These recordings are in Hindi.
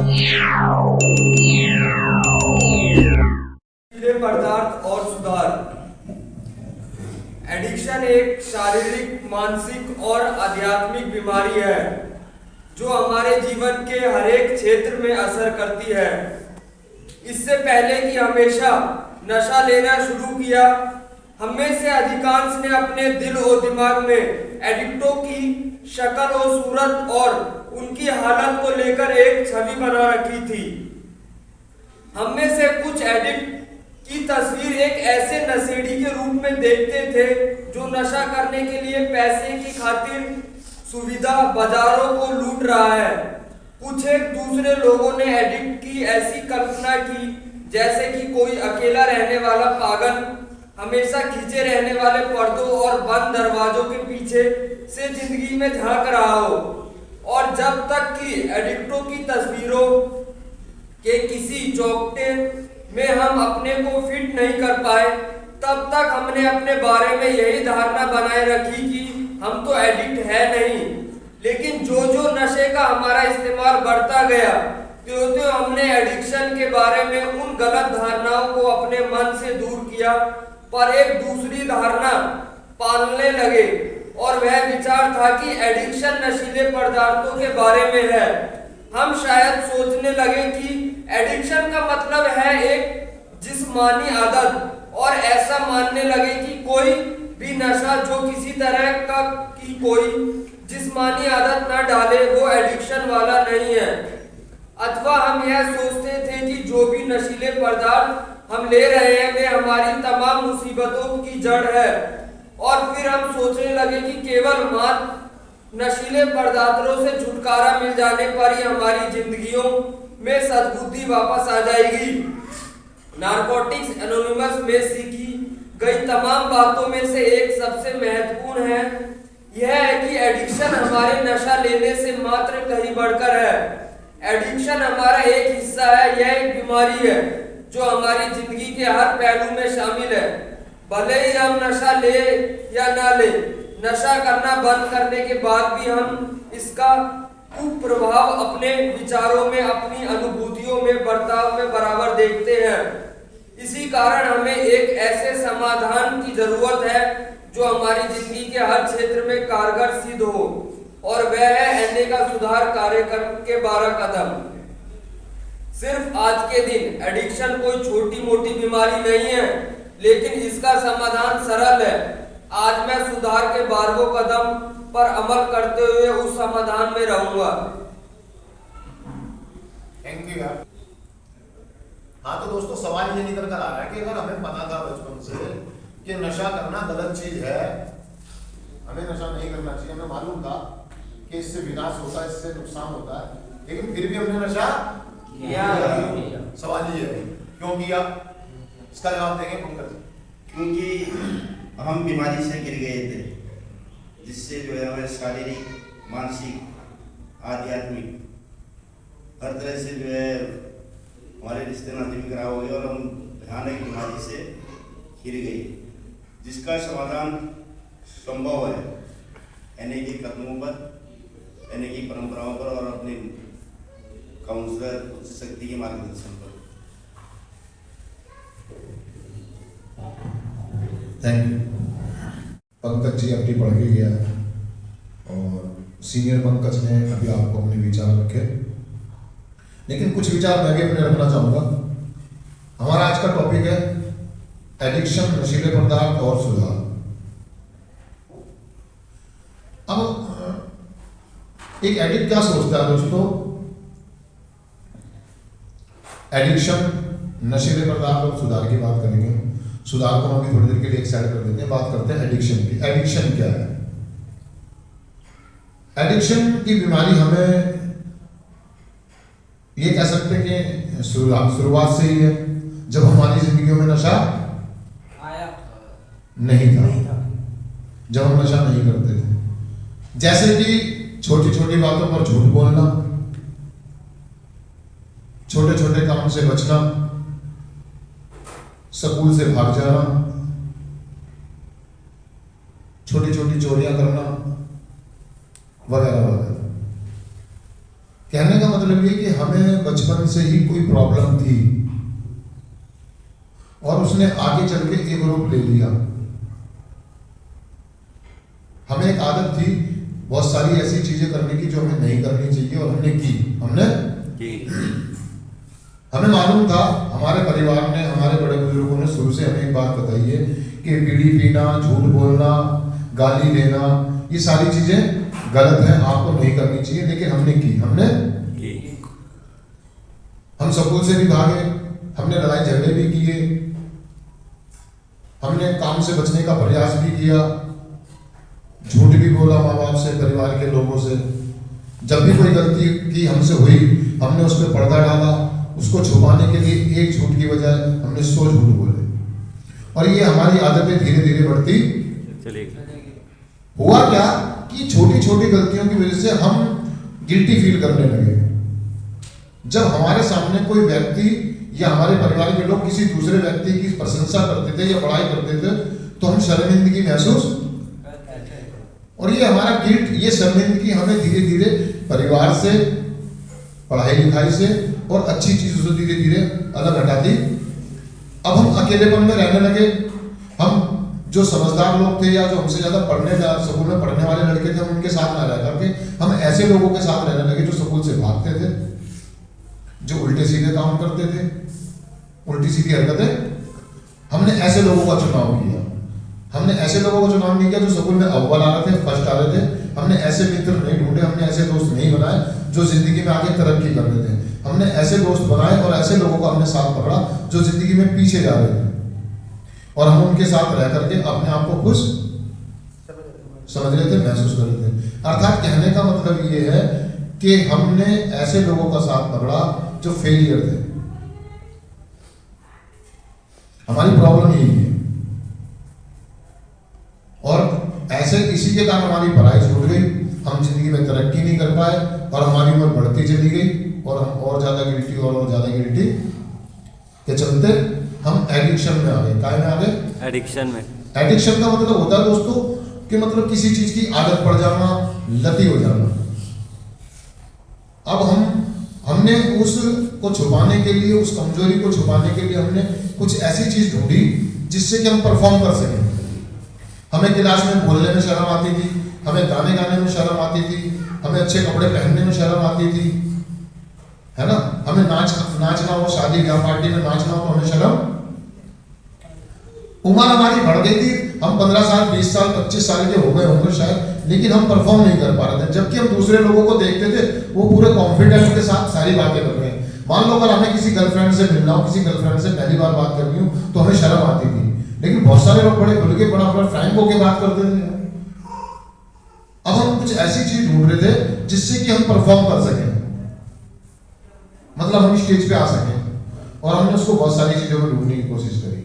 नशीले पदार्थ और सुधार। एडिक्शन एक शारीरिक, मानसिक और आध्यात्मिक बीमारी है जो हमारे जीवन के हर एक क्षेत्र में असर करती है। इससे पहले कि हमेशा नशा लेना शुरू किया, हम में से अधिकांश ने अपने दिल और दिमाग में एडिक्टों की शक्ल और सूरत और उनकी हालत को लेकर एक छवि बना रखी थी। हम में से कुछ एडिक्ट की तस्वीर एक ऐसे नशेड़ी के रूप में देखते थे जो नशा करने के लिए पैसे की खातिर सुविधा बाजारों को लूट रहा है। कुछ एक दूसरे लोगों ने एडिक्ट की ऐसी कल्पना की जैसे कि कोई अकेला रहने वाला पागल हमेशा खींचे रहने वाले पर्दों और बंद दरवाजों के पीछे से जिंदगी में झांक रहा हो। और जब तक कि एडिक्टों की तस्वीरों के किसी चौकटे में हम अपने को फिट नहीं कर पाए, तब तक हमने अपने बारे में यही धारणा बनाए रखी कि हम तो एडिक्ट है नहीं। लेकिन जो जो नशे का हमारा इस्तेमाल बढ़ता गया, त्यों-त्यों हमने एडिक्शन के बारे में उन गलत धारणाओं को अपने मन से दूर किया, पर एक दूसरी धारणा पालने लगे। और वह विचार था कि एडिक्शन नशीले पदार्थों के बारे में है। हम शायद सोचने लगे कि एडिक्शन का मतलब है एक जिस्मानी आदत, और ऐसा मानने लगे कि कोई भी नशा जो किसी तरह का की कोई जिस्मानी आदत न डाले वो एडिक्शन वाला नहीं है। अथवा हम यह सोचते थे कि जो भी नशीले पदार्थ हम ले रहे हैं वे हमारी तमाम मुसीबतों की जड़ है। और फिर हम सोचने लगे कि केवल मात्र नशीले पदार्थों से छुटकारा मिल जाने पर ही हमारी जिंदगियों में सद्बुद्धि वापस आ जाएगी। नारकोटिक्स एनोनिमस में सीखी गई तमाम बातों में से एक सबसे महत्वपूर्ण है, यह है कि एडिक्शन हमारे नशा लेने से मात्र कहीं बढ़कर है। एडिक्शन हमारा एक हिस्सा है, यह एक बीमारी है जो हमारी जिंदगी के हर पहलू में शामिल है। भले ही हम नशा ले या ना ले, नशा करना बंद करने के बाद भी हम इसका कुप्रभाव अपने विचारों में, अपनी अनुभूतियों में, बर्ताव में बराबर देखते हैं। इसी कारण हमें एक ऐसे समाधान की जरूरत है जो हमारी जिंदगी के हर क्षेत्र में कारगर सिद्ध हो, और वह है एनए का सुधार कार्यक्रम के 12 कदम। सिर्फ आज के दिन एडिक्शन कोई छोटी मोटी बीमारी नहीं है, लेकिन इसका समाधान सरल है। आज मैं सुधार के 12 कदम पर अमल करते हुए उस समाधान में रहूंगा। थैंक यू यार। हाँ तो दोस्तों, सवाल ये निकल कर आ रहा है कि अगर हमें पता था बचपन से कि नशा करना गलत चीज है, हमें नशा नहीं करना चाहिए, हमें मालूम था कि इससे विनाश होता है, इससे नुकसान होता है, लेकिन फिर भी हमने नशा किया। सवाल ये है क्यों किया, इसका जवाब देंगे पंकज। क्योंकि हम बीमारी से गिर गए थे, जिससे जो है हमें शारीरिक, मानसिक, आध्यात्मिक हर तरह से जो है हमारे रिश्ते नाते भी खराब हो गए और हम भयानक बीमारी से घिर गए, जिसका समाधान संभव है एनए के कदमों पर, एनए की परंपराओं पर और अपने काउंसलर उच्च शक्ति के मार्गदर्शन पर। Thank you. पंकज जी अपनी पढ़ के गया और सीनियर पंकज ने अभी आपको अपने विचार रखे, लेकिन कुछ विचार मैं भी अपने रखना चाहूँगा। हमारा आज का टॉपिक है एडिक्शन, नशीले पदार्थ और सुधार। अब एक एडिक्ट क्या सोचता है दोस्तों? एडिक्शन, नशीले पदार्थ और सुधार की बात करेंगे। सुधार को हम भी थोड़ी देर के लिए एक साइड कर देते हैं, बात करते हैं एडिक्शन की। एडिक्शन क्या है? एडिक्शन की बीमारी हमें ये कह सकते हैं कि शुरुआत से ही है, जब हमारी जिंदगियों में नशा आया नहीं था, जब हम नशा नहीं करते थे। जैसे कि छोटी छोटी बातों पर झूठ बोलना, छोटे छोटे काम से बचना, स्कूल से भाग जाना, छोटी छोटी चोरियां करना वगैरह वगैरह। कहने का मतलब ये कि हमें बचपन से ही कोई प्रॉब्लम थी और उसने आगे चल के एक रूप ले लिया। हमें एक आदत थी बहुत सारी ऐसी चीजें करने की जो हमें नहीं करनी चाहिए और हमने की। हमें मालूम था, हमारे परिवार ने, हमारे बड़े बुजुर्गों ने शुरू से हमें एक बात बताई है कि बीड़ी पीना, झूठ बोलना, गाली देना, ये सारी चीजें गलत है, आपको नहीं करनी चाहिए। लेकिन हमने की। हम स्कूल से भी भागे, हमने लड़ाई झगड़े भी किए, हमने काम से बचने का प्रयास भी किया, झूठ भी बोला माँ बाप से, परिवार के लोगों से। जब भी कोई गलती की हमसे हुई, हमने उस पर पर्दा डाला, उसको छुपाने के लिए एक झूठ की बजाय हमने 100 झूठ बोले। और ये हमारी आदतें धीरे धीरे बढ़ती चलेगी। हुआ क्या कि छोटी छोटी गलतियों की वजह से हम गिल्टी फील करने लगे। जब हमारे सामने कोई व्यक्ति या हमारे परिवार के लोग किसी दूसरे व्यक्ति की प्रशंसा करते थे या बड़ाई करते थे तो हम शर्मिंदगी महसूस, और ये हमारा गिल्ट, ये शर्मिंदगी हमें धीरे धीरे परिवार से, पढ़ाई लिखाई से और अच्छी चीजों से धीरे धीरे अलग हटाती। अब हम अकेलेपन में रहने लगे। हम जो समझदार लोग थे या जो हमसे ज्यादा स्कूल में पढ़ने वाले लड़के थे, हम उनके साथ ना रह करके हम ऐसे लोगों के साथ रहने लगे जो स्कूल से भागते थे, जो उल्टे सीधे काम करते थे, उल्टी सीधी हरकतें। हमने ऐसे लोगों का चुनाव किया। हमने ऐसे लोगों का चुनाव नहीं किया जो स्कूल में अव्वल आ रहे थे, फर्स्ट आ रहे थे। हमने ऐसे मित्र नहीं ढूंढे, हमने ऐसे दोस्त नहीं बनाए जो जिंदगी में आगे तरक्की कर रहे थे। हमने ऐसे दोस्त बनाए और ऐसे लोगों का हमने साथ पकड़ा जो जिंदगी में पीछे जा रहे थे, और हम उनके साथ रह करके अपने आप को खुश समझ रहे थे, महसूस कर रहे थे। अर्थात कहने का मतलब ये है कि हमने ऐसे लोगों का साथ पकड़ा जो फेलियर थे। हमारी प्रॉब्लम यही है, और ऐसे इसी के कारण हमारी पढ़ाई छूट गई, हम जिंदगी में तरक्की नहीं कर पाए और हमारी उम्र बढ़ती चली गई और हम और ज्यादा गिल्टी और ज्यादा गिल्टी के चलते हम एडिक्शन में आ गए। काय में आ गए? एडिक्शन में। एडिक्शन का मतलब होता है दोस्तों कि मतलब किसी चीज की आदत पड़ जाना, लती हो जाना। अब हमने उसको छुपाने के लिए, उस कमजोरी को छुपाने के लिए हमने कुछ ऐसी चीज ढूंढी जिससे कि हम परफॉर्म कर सकें। हमें क्लास में बोलने में शर्म आती थी, हमें गाने गाने में शर्म आती थी, हमें अच्छे कपड़े पहनने में शर्म आती थी, है ना। हमें नाचना हो, शादी ब्याह पार्टी में नाचना हो तो हमें शर्म। उम्र हमारी बढ़ गई थी, हम 15 साल, 20 साल, 25 साल के हो गए होंगे शायद, लेकिन हम परफॉर्म नहीं कर पा रहे थे। जबकि हम दूसरे लोगों को देखते थे वो पूरे कॉन्फिडेंस के साथ सारी बातें कर रहे हैं। मान लो अगर हमें किसी गर्लफ्रेंड से मिलना हो, किसी गर्लफ्रेंड से पहली बार बात करनी हो तो हमें शर्म आती थी, लेकिन बहुत सारे लोग बड़े खुल के बड़ा फ्रैंक होकर बात करते थे। अब हम कुछ ऐसी चीज ढूंढ रहे थे जिससे कि हम परफॉर्म कर सकें, मतलब हम स्टेज पे आ सकें, और हमने उसको बहुत सारी चीजों में ढूंढने की कोशिश करी,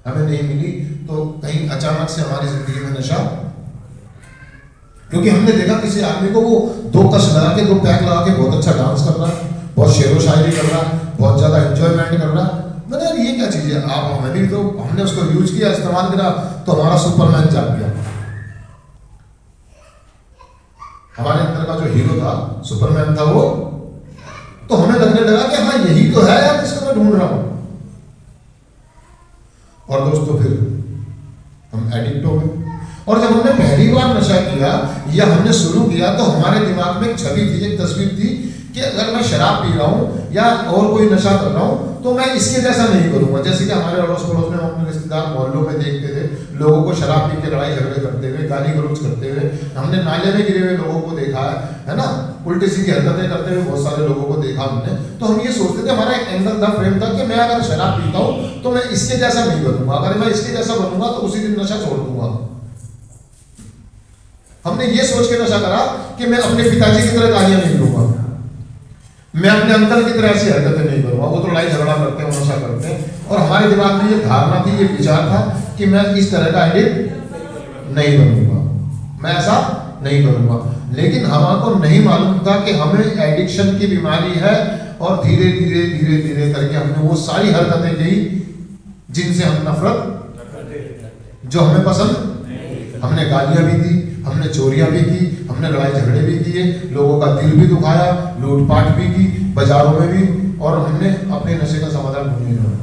हमें नहीं मिली। तो कहीं अचानक से हमारी जिंदगी में नशा, क्योंकि हमने देखा किसी आदमी को वो 2 कश लगा के, 2 पैक लगा के बहुत अच्छा डांस कर रहा है, बहुत शेरो शायरी कर रहा है, बहुत ज्यादा एंजॉयमेंट कर रहा है। मैंने यार ये क्या चीज है, आप हमें भी तो, हमने उसको यूज किया, इस्तेमाल करा तो हमारा सुपरमैन जाग गया। हमारे अंदर का जो हीरो था, सुपरमैन था वो, तो हमें लगने लगा कि हाँ यही तो है यार जिसको मैं ढूंढ रहा हूं। और दोस्तों फिर हम एडिक्ट हो गए। और जब हमने पहली बार नशा किया या हमने शुरू किया तो हमारे दिमाग में एक छवि थी, एक तस्वीर थी कि अगर मैं शराब पी रहा हूँ या और कोई नशा कर रहा हूँ तो मैं इसके जैसा नहीं करूँगा। जैसे कि हमारे अड़ोस पड़ोस में, अपने रिश्तेदार मोहल्लों में देखते थे लोगों को शराब पी के लड़ाई झगड़े करते हुए, गाली गलौज करते हुए। हमने नाले में गिरे हुए लोगों को देखा है ना, उल्टी सीधी हरकतें करते हुए बहुत सारे लोगों को देखा हमने। तो हम ये सोचते थे, हमारा एक एंगल था, फ्रेम था कि मैं अगर शराब पीता हूँ तो मैं इसके जैसा नहीं बनूंगा, अगर मैं इसके जैसा बनूंगा तो उसी दिन नशा छोड़ दूंगा। हमने ये सोच के नशा करा कि मैं अपने पिताजी की तरह गालियां नहीं दूंगा, मैं अपने अंकल की तरह ऐसी हरकतें नहीं करूंगा, वो तो लड़ाई झगड़ा करते हैं, नशा करते हैं। और हमारे दिमाग में ये धारणा थी, ये विचार था कि मैं इस तरह का एडिक्ट नहीं बनूंगा, मैं ऐसा नहीं करूंगा। लेकिन हमको नहीं मालूम था कि हमें एडिक्शन की बीमारी है, और धीरे धीरे धीरे धीरे करके हमने वो सारी हरकतें की जिनसे हम नफरत, जो हमें पसंद, हमने गालियां भी दी, हमने चोरियां भी की, हमने लड़ाई झगड़े भी किए, लोगों का दिल भी दुखाया, लूटपाट भी की बाजारों में भी, और हमने अपने नशे का समाधान ढूंढने लगा।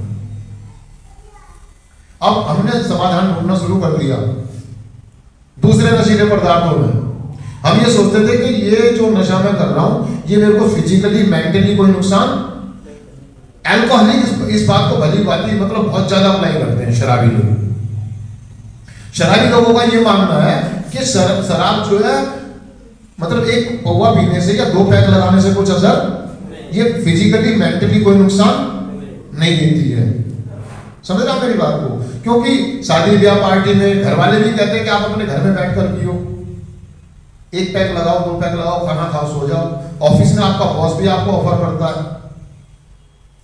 अब हमने समाधान ढूंढना शुरू कर दिया दूसरे नशीले पदार्थों में। हम ये सोचते थे कि ये जो नशा मैं कर रहा हूं ये मेरे को फिजिकली मेंटली कोई नुकसान, अल्कोहलिक इस बात को भली बाती मतलब बहुत ज्यादा अप्लाई करते हैं शराबी लोग। शराबी लोगों का ये मानना है कि शराब जो है मतलब एक पौवा पीने से या 2 पैक लगाने से कुछ असर, ये फिजिकली मेंटली कोई नुकसान नहीं देती है। समझ रहे हो मेरी बात को? क्योंकि शादी ब्याह पार्टी में घर वाले भी कहते हैं कि आप अपने घर में बैठकर पियो, 1 पैक लगाओ, 2 पैक लगाओ, खाना खाओ, सो जाओ। ऑफिस में आपका बॉस भी आपको ऑफर करता है,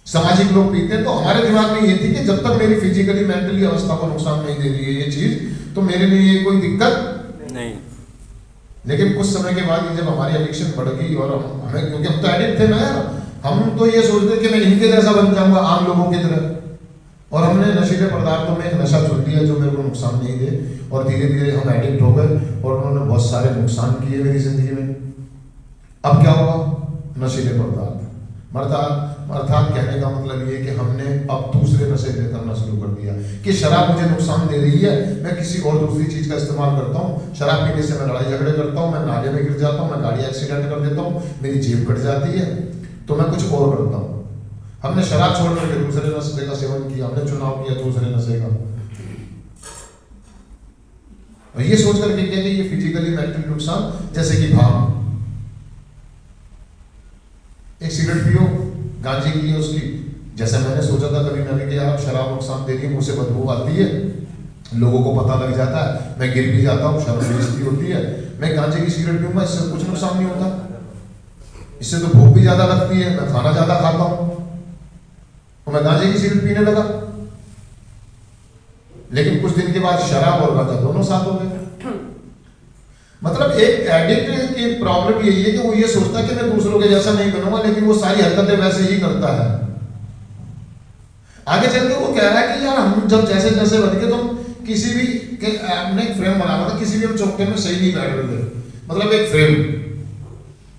सामाजिक लोग पीते हैं। तो हमारे दिमाग में ये थी कि जब तक मेरी फिजिकली मेंटली अवस्था को नुकसान नहीं दे रही है ये चीज, तो मेरे लिए ये कोई दिक्कत नहीं। लेकिन कुछ समय के बाद जब हमारी एडिक्शन बढ़ गई और हमें, क्योंकि हम तो एडिक्ट थे ना यार, हम तो ये सोचते कि मैं इनके जैसा बन जाऊंगा आम लोगों की तरह, और हमने नशीले पदार्थों में एक नशा चुन लिया जो मेरे को नुकसान नहीं दे, और धीरे धीरे हम एडिक्ट हो गए और उन्होंने बहुत सारे नुकसान किए मेरी जिंदगी में। अब क्या हुआ? नशीले पदार्थ अर्थात कहने का मतलब ये कि हमने अब दूसरे नशे करना शुरू कर दिया कि शराब मुझे नुकसान दे रही है, मैं किसी और दूसरी चीज का इस्तेमाल करता हूँ। शराब पीने से मैं लड़ाई झगड़े करता हूँ, मैं नाले में गिर जाता हूँ, मैं गाड़ी एक्सीडेंट कर देता हूँ, मेरी जेब कट जाती है, तो मैं कुछ और करता हूँ। हमने शराब छोड़ करके दूसरे नशे का सेवन किया, हमने चुनाव किया दूसरे नशे का, और ये सोच करके किया कि ये फिजिकली मेंटली नुकसान, जैसे कि भांग, एक सिगरेट पियो, गांजे की है उसकी, जैसे मैंने सोचा था कभी मैंने कि यार शराब नुकसान दे रही है, मुझसे बदबू आती है, लोगों को पता लग जाता है, मैं गिर भी जाता हूँ, शर्म बेइज्जती होती है, मैं गांजे की सिगरेट पीऊंगा, इससे कुछ नुकसान नहीं होता, इससे तो भूख भी ज्यादा लगती है, मैं खाना ज्यादा खाता हूँ, तो मैं गांजे की सिगरेट पीने लगा। लेकिन कुछ दिन के बाद शराब और गांजा दोनों साथ हो गए। मतलब एक एडिक्ट की प्रॉब्लम यही है कि वो ये सोचता है कि मैं दूसरों के जैसा नहीं बनूंगा, लेकिन वो सारी हरकतें वैसे ही करता है। आगे चल के वो कह रहा है कि यार हम जब जैसे जैसे बन के, तो हम किसी भी हमने एक फ्रेम बना था, किसी भी हम चौके में सही नहीं बैठ रहे थे, मतलब एक फ्रेम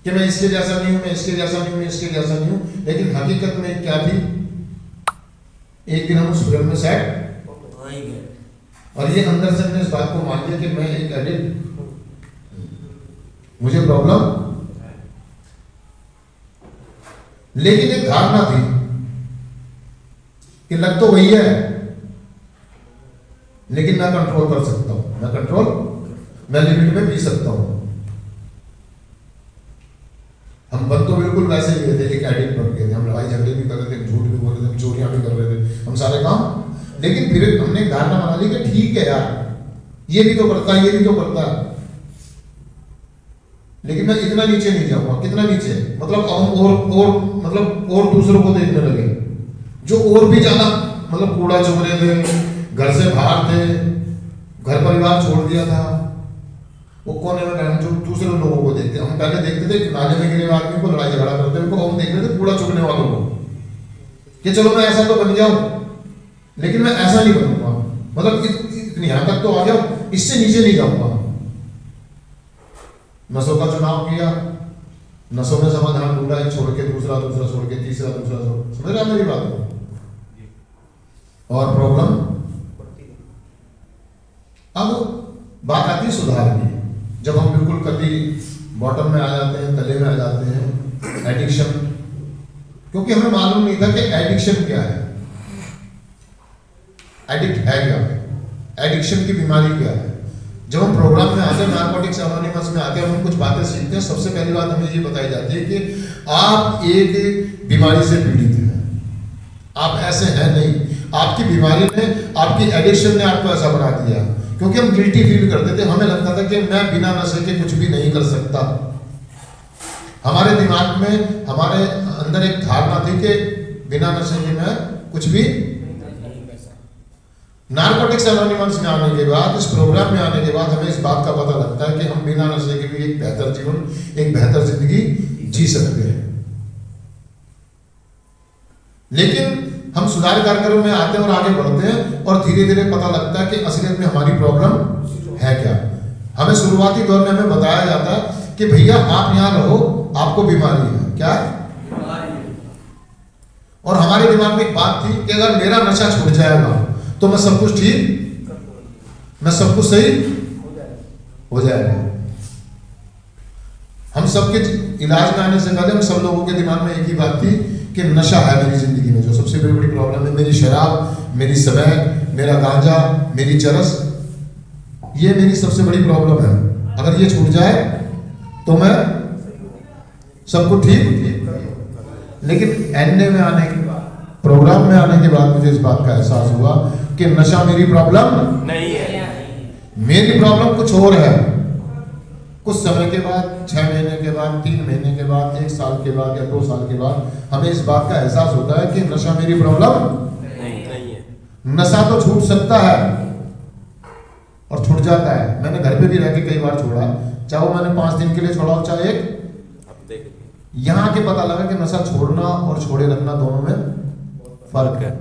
कि मैं इसके जैसा नहीं हूं, मैं इसके जैसा नहीं हूं, मैं इसके जैसा नहीं हूं, लेकिन हकीकत में क्या थी, एक दिन हम उस फ्रेम में सेट हो ही गए, और ये अंदर से हमने इस बात को मान लिया कि मैं एक एडिक्ट, मुझे प्रॉब्लम। लेकिन एक धारणा थी कि लग तो वही है, लेकिन मैं कंट्रोल कर सकता हूं, मैं लिमिट में पी सकता हूं। हम बन तो बिल्कुल वैसे ही गए थे, एक एडिक्ट बन गए थे, हम लड़ाई झगड़े भी कर रहे थे, झूठ भी बोल रहे थे, चोरियां भी कर रहे थे, हम सारे काम। लेकिन फिर हमने एक धारणा बना ली कि ठीक है यार, ये भी तो करता है, ये भी तो करता है, लेकिन मैं इतना नीचे नहीं जाऊंगा। कितना नीचे? मतलब हम और दूसरों को देखने लगे जो और भी ज्यादा मतलब कूड़ा चुग रहे थे, घर से बाहर थे, घर परिवार छोड़ दिया था, वो कोने में हम जो दूसरे लोगों को देखते, हम पहले देखते थे नाले में गिरे आदमी को, लड़ाई झगड़ा करते हुए को, हम देख रहे थे कूड़ा चुगने वालों को कि चलो मैं ऐसा तो बन जाऊं, लेकिन मैं ऐसा नहीं बनूंगा, मतलब इतनी यहां तक तो आ गया, इससे नीचे नहीं जाऊंगा। नसों का चुनाव किया, नसों में समाधान ढूंढा, एक छोड़ के दूसरा, दूसरा छोड़ के तीसरा, दूसरा छोड़, समझ रहे मेरी बात को? और प्रॉब्लम अब बात आती है सुधार की। जब हम बिल्कुल कभी बॉटम में आ जाते हैं, तले में आ जाते हैं, एडिक्शन, क्योंकि हमें मालूम नहीं था कि एडिक्शन क्या है, एडिक्ट है क्या, एडिक्शन की बीमारी क्या है। जब हम प्रोग्राम में आते हैं, नारकोटिक्स एनोनिमस में आते हैं, हम कुछ बातें सीखते हैं। सबसे पहली बात हमें ये बताई जाती है कि आप एक बीमारी से पीड़ित हैं, आप ऐसे हैं नहीं, आपकी बीमारी ने, आपकी एडिक्शन ने आपको ऐसा बना दिया। क्योंकि हम गिल्टी फील करते थे, हमें लगता था कि मैं बिना नशे के कुछ भी नहीं कर सकता। हमारे दिमाग में, हमारे अंदर एक धारणा थी कि बिना नशे के मैं कुछ भी। नारकोटिक्स एनोनिमस में आने के बाद, इस प्रोग्राम में आने के बाद हमें इस बात का पता लगता है कि हम बिना नशे के भी एक बेहतर जीवन, एक बेहतर जिंदगी जी सकते हैं। लेकिन हम सुधार कार्यक्रम में आते हैं और आगे बढ़ते हैं, और धीरे धीरे पता लगता है कि असलियत में हमारी प्रॉब्लम है क्या। हमें शुरुआती दौर में हमें बताया जाता है कि भैया आप यहाँ रहो, आपको बीमारी है। क्या है? और हमारे दिमाग में एक बात थी कि अगर मेरा नशा छूट जाएगा तो मैं सब कुछ ठीक, मैं सब कुछ सही हो जाएगा। हम सबके इलाज में आने से पहले हम सब लोगों के दिमाग में एक ही बात थी कि नशा है मेरी जिंदगी में जो सबसे बड़ी प्रॉब्लम है। मेरी शराब, मेरी स्मैक, मेरा गांजा, मेरी चरस, ये मेरी सबसे बड़ी प्रॉब्लम है। अगर ये छूट जाए तो मैं सब कुछ ठीक। लेकिन एनए में आने के प्रोग्राम में आने के बाद मुझे इस बात का एहसास हुआ कि नशा मेरी प्रॉब्लम नहीं है। मेरी प्रॉब्लम कुछ और है। कुछ समय के बाद, 6 महीने के बाद, 3 महीने के बाद, 1 साल के बाद या 2 साल के बाद हमें इस बात का एहसास होता है कि नशा मेरी प्रॉब्लम नहीं है। नशा तो छूट सकता है और छूट जाता है। मैंने घर पे भी रह के कई बार छोड़ा, चाहे वो मैंने 5 दिन के लिए छोड़ा हो, चाहे 1 यहाँ के पता लगा कि नशा छोड़ना और छोड़े रखना दोनों में फर्क है।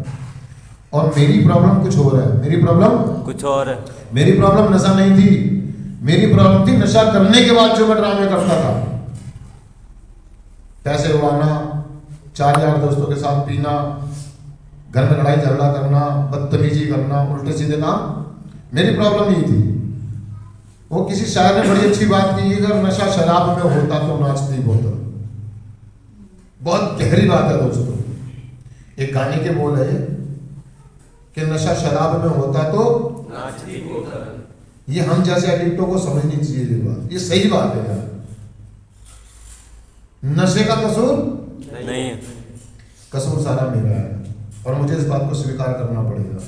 और मेरी प्रॉब्लम कुछ और है। मेरी प्रॉब्लम कुछ और है। मेरी प्रॉब्लम नशा नहीं थी, मेरी प्रॉब्लम थी नशा करने के बाद जो मैं ड्रामे करता था। पैसे उड़ाना, 4 यार दोस्तों के साथ पीना, घर में लड़ाई झगड़ा करना, बदतमीजी करना, उल्टे सीधे काम, मेरी प्रॉब्लम यही थी। वो किसी शायर ने बड़ी अच्छी बात की, अगर नशा शराब में होता तो नाचती बोतल। बहुत गहरी बात है दोस्तों। एक गाने के बोल है कि नशा शराब में होता तो नाचती बोतल। ये हम जैसे एडिक्टों को समझनी चाहिए ये बात। ये सही बात है यार। नशे का कसूर नहीं है, कसूर सारा मेरा है और मुझे इस बात को स्वीकार करना पड़ेगा।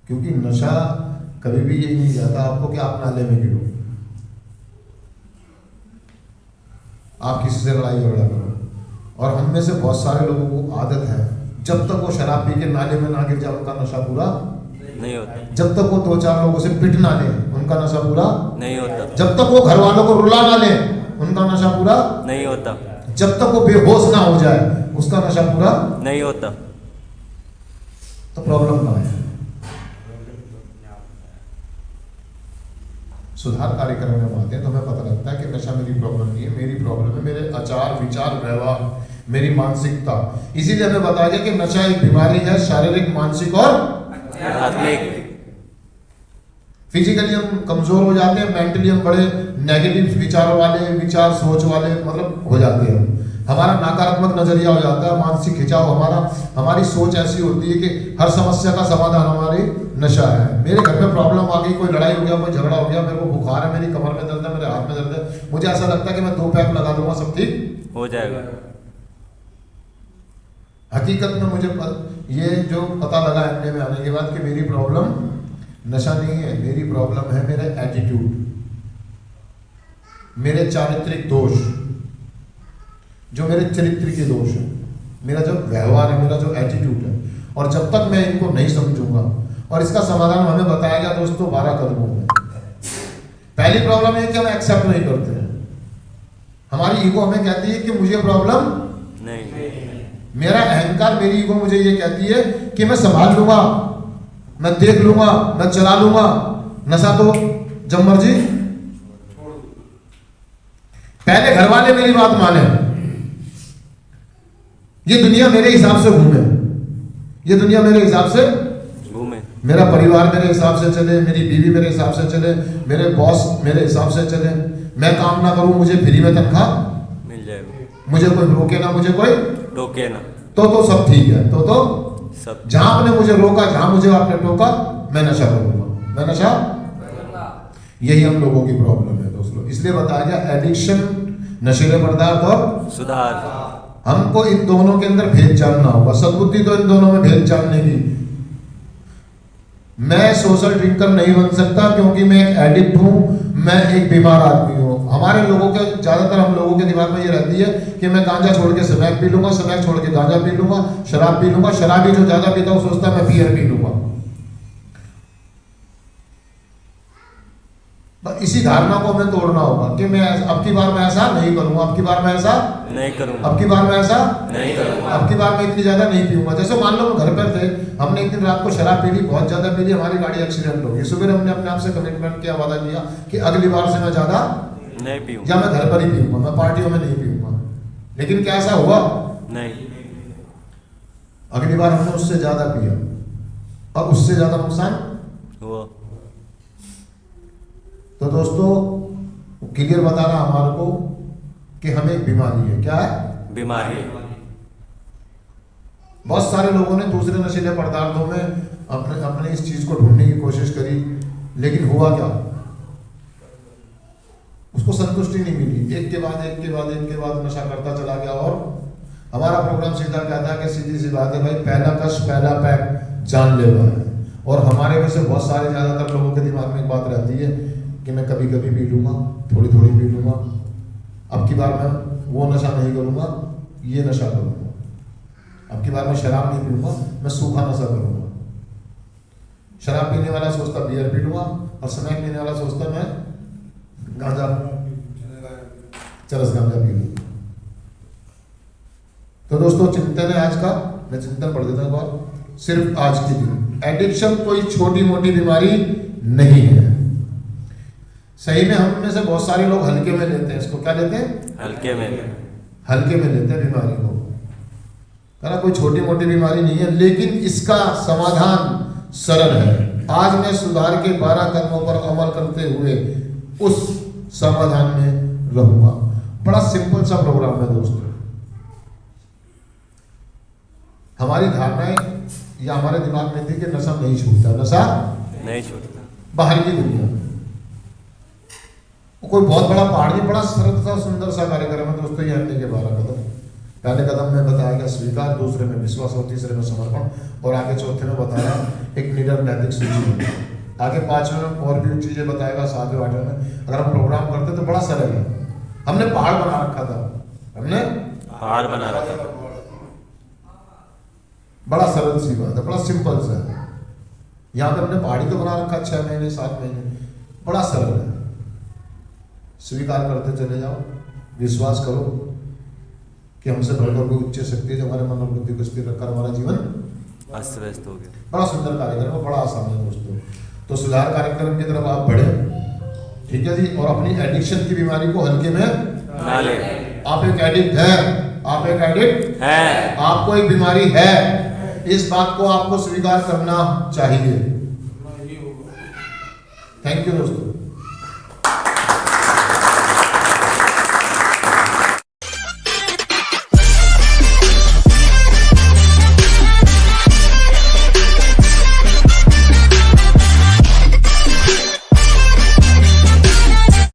क्योंकि नशा कभी भी ये नहीं जाता आपको कि आप नाले में गिरो, आप किसी से लड़ाई झगड़ा करो। और हम में से बहुत सारे लोगों को आदत है, जब तक वो शराब पी के नाले में ना गिर जाए उनका नशा पूरा नहीं होता। जब तक वो 2-4 लोगों से पिट ना ले उनका नशा पूरा नहीं होता। जब तक वो घर वालों को रुला ना ले उनका नशा पूरा नहीं होता। जब तक वो बेहोश ना हो जाए उसका नशा पूरा नहीं होता। तो प्रॉब्लम ना है। सुधार कार्यक्रम में हम आते हैं तो हमें पता लगता है कि नशा मेरी प्रॉब्लम नहीं है। मेरी प्रॉब्लम है मेरे आचार, विचार, व्यवहार, मेरी मानसिकता। इसीलिए हमें बताया गया कि नशा एक बीमारी है, शारीरिक, मानसिक और आध्यात्मिक। फिजिकली हम कमजोर हो जाते हैं, मेंटली हम बड़े नेगेटिव विचारों वाले, विचार सोच वाले मतलब हो जाते हैं। हमारा नकारात्मक नजरिया हो जाता है, मानसिक खिंचाव, हमारी सोच ऐसी होती है कि हर समस्या का समाधान हमारी नशा है। मेरे घर में प्रॉब्लम आ गई, कोई लड़ाई हो गया, कोई झगड़ा हो गया, मेरे को बुखार है, मेरी कमर में दर्द है, मेरे हाथ में दर्द है, मुझे ऐसा लगता है कि मैं 2 पैक लगा दूंगा सब ठीक हो जाएगा। हकीकत में मुझे ये जो पता लगा एमए में आने के बाद कि मेरी प्रॉब्लम नशा नहीं है, मेरी प्रॉब्लम है मेरे एटीट्यूड, मेरे चारित्रिक दोष, जो मेरे चरित्र के दोष है, मेरा जो व्यवहार है, मेरा जो एटीट्यूड है। और जब तक मैं इनको नहीं समझूंगा, और इसका समाधान हमें बताया गया दोस्तों 12 कदमों में। पहली प्रॉब्लम है कि हम एक्सेप्ट नहीं करते हैं। हमारी ईगो हमें कहती है कि मुझे प्रॉब्लम नहीं। मेरा अहंकार, मेरी ईगो मुझे ये कहती है कि मैं संभाल लूंगा, मैं देख लूंगा, मैं चला लूंगा, नशा तो जब मर्जी। पहले घर वाले मेरी बात माने, ये दुनिया मेरे हिसाब से घूमे, ये दुनिया मेरे हिसाब से घूमे, मेरा परिवार मेरे हिसाब से चले, मेरी बीवी मेरे हिसाब से चले, मेरे बॉस मेरे हिसाब से चले, मैं काम ना करूं मुझे फ्री में तनख्वाह मिल जाएगा, मुझे कोई रोके ना, मुझे कोई टोके ना, तो सब ठीक है। तो सब जहां आपने मुझे रोका, जहां मुझे आपने टोका, मैं नशा करूंगा, मैं नशा। यही हम लोगों की प्रॉब्लम है दोस्तों। इसलिए बताया गया एडिक्शन, नशीले पदार्थ और सुधार। हमको इन दोनों के अंदर भेद जानना होगा। सद्बुद्धि तो इन दोनों में भेद जानने की। मैं सोशल ड्रिंकर नहीं बन सकता क्योंकि मैं एक एडिक्ट हूं, मैं एक बीमार आदमी हूं। हमारे लोगों के ज्यादातर हम लोगों के दिमाग में ये रहती है कि मैं गांजा छोड़ के स्मैक पी लूंगा, स्मैक छोड़ के गांजा पी लूंगा, शराब पी लूंगा, शराबी जो ज्यादा पीता वो सोचता है मैं बियर पी लूंगा। बस इसी धारणा को हमें तोड़ना होगा कि मैं अब की बार मैं ऐसा नहीं करूंगा, अब की बार मैं ऐसा नहीं करूंगा, अब की बार मैं ऐसा नहीं करूंगा, अब की बार मैं इतनी ज्यादा नहीं पीऊंगा। जैसे मान लो हम घर पर थे, हमने एक दिन रात को शराब पी ली, बहुत ज्यादा पी ली, हमारी गाड़ी एक्सीडेंट हो गई। सुबह हमने अपने आप से कमिटमेंट किया, वादा किया कि अगली बार से मैं ज्यादा नहीं पीऊंगा, या मैं घर पर ही पीऊंगा, मैं पार्टियों में नहीं पीऊंगा। लेकिन क्या ऐसा हुआ? नहीं, अगली बार हमने उससे ज्यादा पिया और उससे ज्यादा नुकसान हुआ। तो दोस्तों क्लियर बता रहा हमारे को कि हमें एक बीमारी है। क्या है? बीमारी है। बहुत सारे लोगों ने दूसरे नशीले पदार्थों में अपने इस चीज को ढूंढने की कोशिश करी, लेकिन हुआ क्या? उसको संतुष्टि नहीं मिली, एक के बाद एक के बाद एक के बाद नशा करता चला गया। और हमारा प्रोग्राम सीधा कहता है कि सीधी सी बात है भाई, पहला कश पहला पैक जानलेवा है। और हमारे में से बहुत सारे ज्यादातर लोगों के दिमाग में एक बात रहती है कि मैं कभी कभी पी लूंगा, थोड़ी थोड़ी पी लूंगा, अब की बार मैं वो नशा नहीं करूंगा, ये नशा करूंगा, अब की बार मैं शराब नहीं पीऊंगा, मैं सूखा नशा करूंगा। शराब पीने वाला सोचता बियर पी लूंगा और स्मैक पीने वाला सोचता मैं गांजा, चरस गांजा पी लूंगा। तो दोस्तों चिंतन है आज का, मैं चिंतन पढ़ देता हूँ। सिर्फ आज की दिन एडिक्शन कोई छोटी मोटी बीमारी नहीं है। सही में हम में से बहुत सारे लोग हल्के में लेते हैं इसको। क्या लेते हैं? हल्के में, हल्के में लेते हैं बीमारी को। कहना कोई छोटी मोटी बीमारी नहीं है, लेकिन इसका समाधान सरल है। आज मैं सुधार के 12 कदमों पर अमल करते हुए उस समाधान में रहूंगा। बड़ा सिंपल सा प्रोग्राम है दोस्तों। हमारी धारणाएं या हमारे दिमाग में थी कि नशा नहीं छूटता, नशा नहीं छूटता। बाहर की दुनिया कोई बहुत बड़ा पहाड़ नहीं, बड़ा सरल सा सुंदर सा कार्यक्रम है दोस्तों। ये हमने के 12 कदम। पहले कदम में बताया गया स्वीकार, दूसरे में विश्वास और तीसरे में समर्पण, और आगे चौथे में बताया एक निडर नैतिक सूची। आगे 5वें में और भी चीजें बताएगा, 7वें 8वें में। अगर हम प्रोग्राम करते तो बड़ा सरल है। हमने पहाड़ बना रखा था, हमने पहाड़ बना रखा था। बड़ा सरल सी बात है, बड़ा सिंपल सा है। यहाँ पे हमने पहाड़ी तो बना रखा 6 महीने 7 महीने, बड़ा सरल है। स्वीकार करते चले जाओ, विश्वास करो कि हमसे बढ़कर कोई उच्च शक्ति है जो हमारे मन और बुद्धि को स्थिर रखकर हमारा जीवन अस्त व्यस्त हो गया। बड़ा सुंदर कार्यक्रम है, बड़ा आसान है दोस्तों। तो सुधार कार्यक्रम की तरफ आप बढ़े, ठीक है जी। और अपनी एडिक्शन की बीमारी को हल्के में ना ले। आप एक एडिक्ट है, आप एक एडिक्ट है, आपको एक बीमारी है, इस बात को आपको स्वीकार करना चाहिए। थैंक यू दोस्तों।